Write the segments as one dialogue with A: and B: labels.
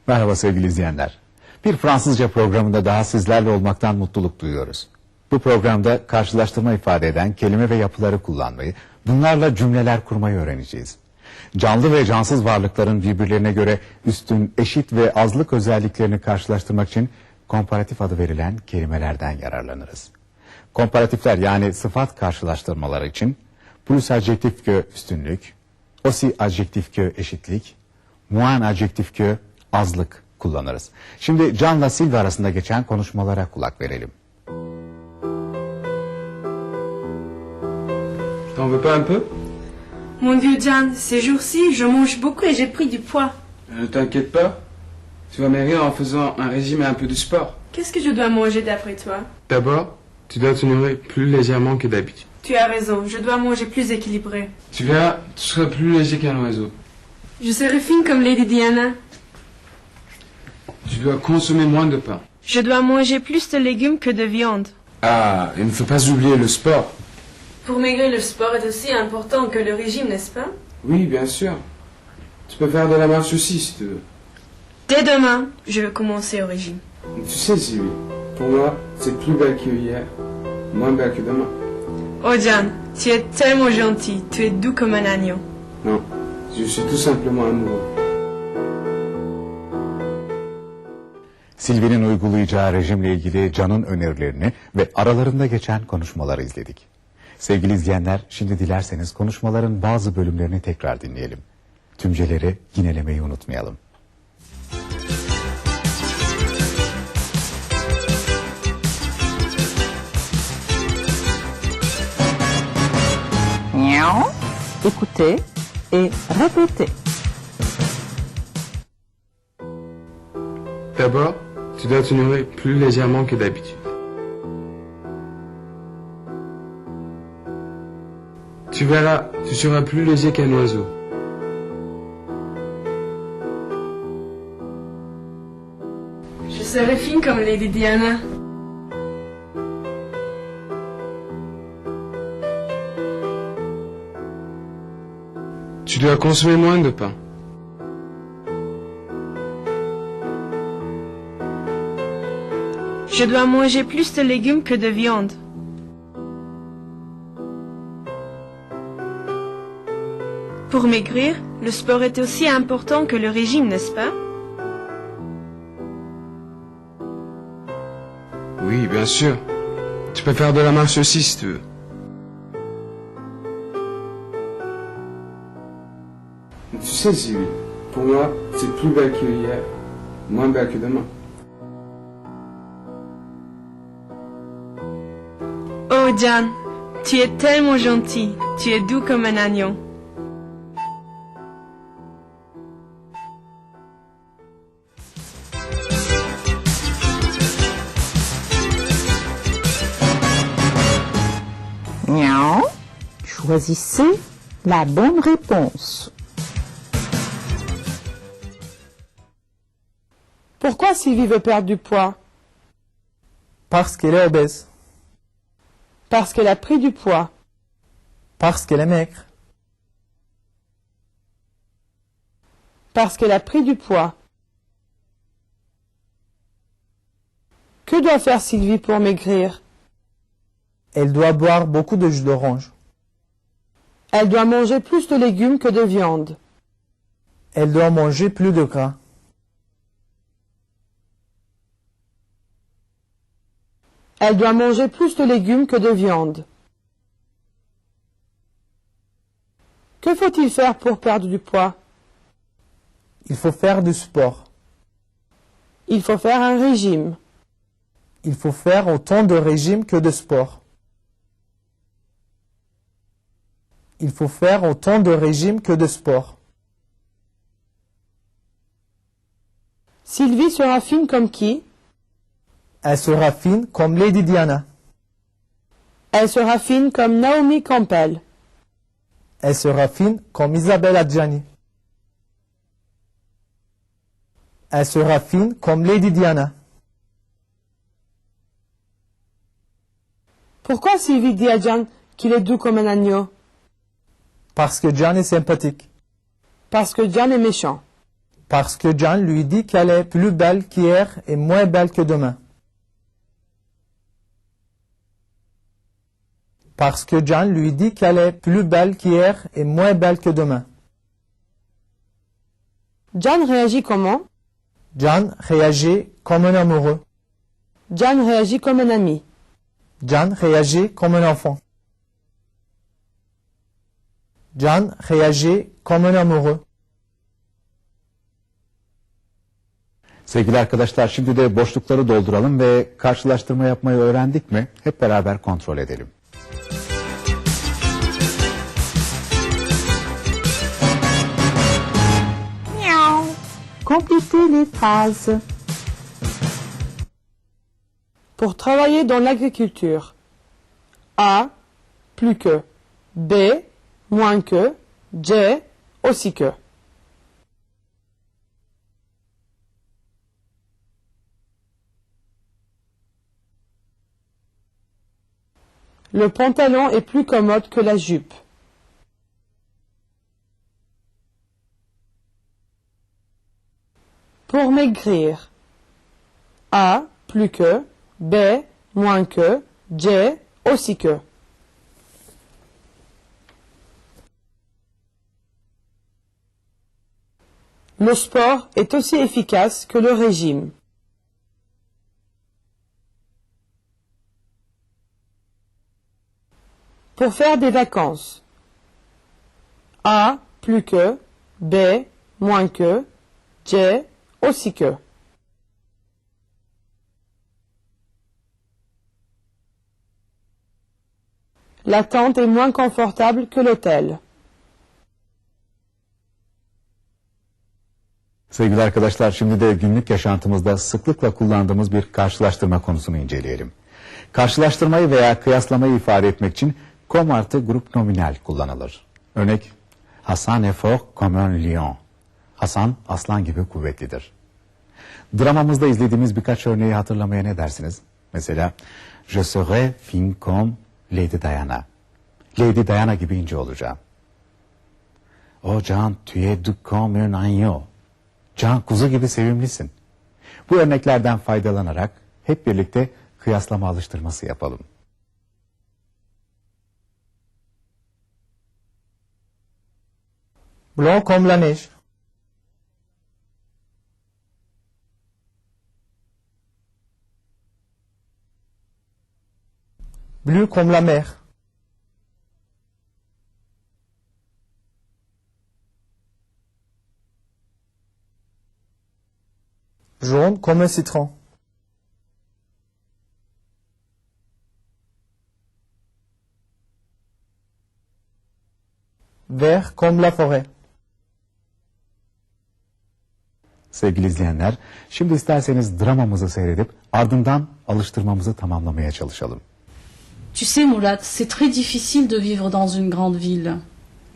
A: Merhaba sevgili izleyenler. Bir Fransızca programında daha sizlerle olmaktan mutluluk duyuyoruz. Bu programda karşılaştırma ifade eden kelime ve yapıları kullanmayı, bunlarla cümleler kurmayı öğreneceğiz. Canlı ve cansız varlıkların birbirlerine göre üstün, eşit ve azlık özelliklerini karşılaştırmak için komparatif adı verilen kelimelerden yararlanırız. Komparatifler yani sıfat karşılaştırmaları için plus adjektif que üstünlük, aussi adjektif que eşitlik, moins adjektif que azlık kullanırız. Şimdi Can'la Silvi arasında geçen konuşmalara kulak verelim.
B: T'en veux pas un peu?
C: Mon Dieu, Jan, ces jours-ci, je mange beaucoup et j'ai pris du poids.
B: Ne t'inquiète pas. Tu vas maigrir en faisant un régime et un peu de sport.
C: Qu'est-ce que je dois manger d'après toi?
B: D'abord, tu dois te nourrir plus légèrement que d'habitude.
C: Tu as raison, je dois manger plus équilibré.
B: Tu verras, tu seras plus léger qu'un oiseau.
C: Je serai fine comme Lady Diana.
B: Tu dois consommer moins de pain.
C: Je dois manger plus de légumes que de viande.
B: Ah, il ne faut pas oublier le sport.
C: Pour maigrir, le sport est aussi important que le régime, n'est-ce pas?
B: Oui, bien sûr. Tu peux faire de la marche aussi si tu veux.
C: Dès demain, je vais commencer au régime.
B: Tu sais, Sylvie, pour moi, c'est plus belle que hier, moins belle que demain.
C: Oh Jan, tu es tellement gentil, tu es doux comme un agneau.
B: Non, je suis tout simplement amoureux.
A: Silvi'nin uygulayacağı rejimle ilgili Can'ın önerilerini ve aralarında geçen konuşmaları izledik. Sevgili izleyenler, şimdi dilerseniz konuşmaların bazı bölümlerini tekrar dinleyelim. Tümceleri yinelemeyi unutmayalım.
D: Écoutez et répétez.
B: D'abord, tu dois te nourrir plus légèrement que d'habitude. Tu verras, tu seras plus léger qu'un oiseau.
C: Je serai fine comme Lady Diana.
B: Tu dois consommer moins de pain.
C: Je dois manger plus de légumes que de viande. Pour maigrir, le sport est aussi important que le régime, n'est-ce pas?
B: Oui, bien sûr. Tu peux faire de la marche aussi si tu veux. Tu sais, Sylvie, pour moi, c'est plus belle que hier, moins belle que demain.
C: Oh Jan, tu es tellement gentil, tu es doux comme un agneau.
D: Miaou. Choisissez la bonne réponse.
E: Pourquoi Sylvie veut perdre du poids?
F: Parce qu'elle est obèse.
E: Parce qu'elle a pris du poids.
F: Parce qu'elle est maigre.
E: Parce qu'elle a pris du poids. Que doit faire Sylvie pour maigrir?
F: Elle doit boire beaucoup de jus d'orange.
E: Elle doit manger plus de légumes que de viande.
F: Elle doit manger plus de gras.
E: Elle doit manger plus de légumes que de viande. Que faut-il faire pour perdre du poids?
F: Il faut faire du sport.
E: Il faut faire un régime.
F: Il faut faire autant de régime que de sport. Il faut faire autant de régime que de sport.
E: Sylvie sera fine comme qui?
F: Elle sera fine comme Lady Diana.
E: Elle sera fine comme Naomi Campbell.
F: Elle sera fine comme Isabelle Adjani. Elle sera fine comme Lady Diana.
E: Pourquoi Sylvie dit à Jan qu'il est doux comme un agneau?
F: Parce que Jan est sympathique.
E: Parce que Jan est méchant.
F: Parce que John lui dit qu'elle est plus belle qu'hier et moins belle que demain. Parce que John lui dit qu'elle est plus belle qu'hier et moins belle que demain.
E: John réagit comment?
F: John réagit comme un amoureux.
E: John réagit comme un ami.
F: John réagit comme un enfant. John réagit comme un amoureux.
A: Sevgili arkadaşlar, şimdi de boşlukları dolduralım ve karşılaştırma yapmayı öğrendik mi? Hep beraber kontrol edelim.
D: Complétez les phrases.
E: Pour travailler dans l'agriculture. A, plus que. B, moins que. J, aussi que. Le pantalon est plus commode que la jupe. Pour maigrir. A, plus que. B, moins que. J, aussi que. Le sport est aussi efficace que le régime. Pour faire des vacances. A, plus que. B, moins que. J, aussi que. La tente est moins confortable que l'hôtel.
A: Sevgili arkadaşlar, şimdi de günlük yaşantımızda sıklıkla kullandığımız bir karşılaştırma konusunu inceleyelim. Karşılaştırmayı veya kıyaslamayı ifade etmek için comme artı grup nominal kullanılır. Örnek, Hasan est fort comme un lion. Hasan aslan gibi kuvvetlidir. Dramamızda izlediğimiz birkaç örneği hatırlamaya ne dersiniz? Mesela, je serai fin comme Lady Diana. Lady Diana gibi ince olacağım. Oh Can, tu es doux comme un agneau. Can, kuzu gibi sevimlisin. Bu örneklerden faydalanarak hep birlikte kıyaslama alıştırması yapalım.
F: Blanc comme la neige. Bleu comme la mer. Jaune comme un citron. Vert comme la forêt.
A: Sevgili izleyenler, şimdi isterseniz dramamızı seyredip ardından alıştırmamızı tamamlamaya çalışalım.
G: Tu sais, Mourad, c'est très difficile de vivre dans une grande ville.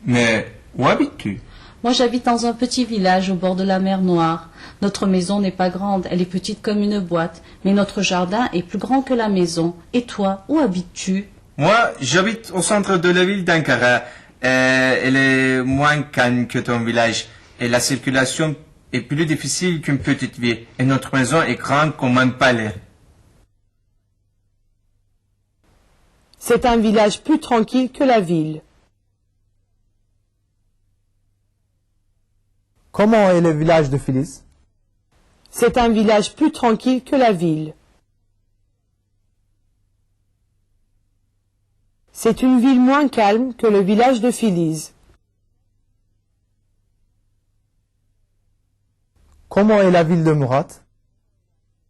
B: Mais où habites-tu?
G: Moi, j'habite dans un petit village au bord de la mer Noire. Notre maison n'est pas grande, elle est petite comme une boîte, mais notre jardin est plus grand que la maison. Et toi, où habites-tu?
H: Moi, j'habite au centre de la ville d'Ankara. Elle est moins calme que ton village et la circulation est plus difficile qu'une petite ville. Et notre maison est grande comme un palais.
E: C'est un village plus tranquille que la ville.
F: Comment est le village de Phyllis?
E: C'est un village plus tranquille que la ville. C'est une ville moins calme que le village de Philise.
F: Comment est la ville de Murat?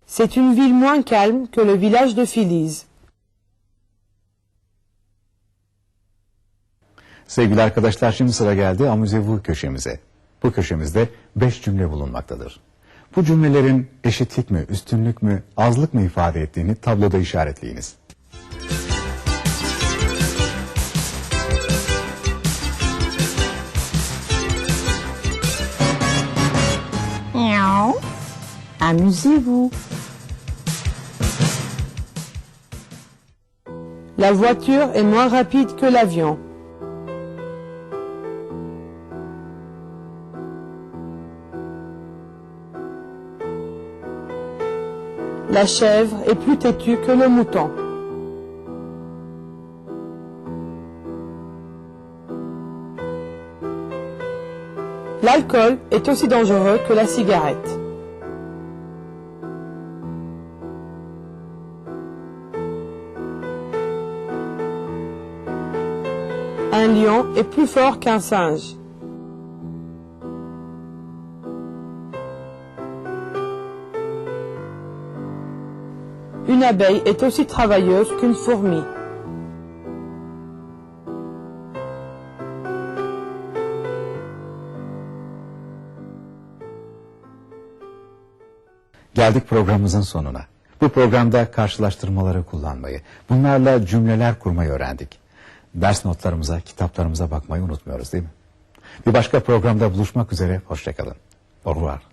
E: C'est une ville moins calme que le village de Philise.
A: Sevgili arkadaşlar, şimdi sıra geldi Amüzevur köşemize. Bu köşemizde 5 cümle bulunmaktadır. Bu cümlelerin eşitlik mi, üstünlük mü, azlık mı ifade ettiğini tabloda işaretleyiniz.
D: Amusez-vous.
E: La voiture est moins rapide que l'avion. La chèvre est plus têtue que le mouton. L'alcool est aussi dangereux que la cigarette. Un lion est plus fort qu'un singe. Une abeille est aussi travailleuse qu'une fourmi.
A: Geldik programımızın sonuna. Bu programda karşılaştırmaları kullanmayı, bunlarla cümleler kurmayı öğrendik. Ders notlarımıza, kitaplarımıza bakmayı unutmuyoruz değil mi? Bir başka programda buluşmak üzere, hoşça kalın. Au revoir.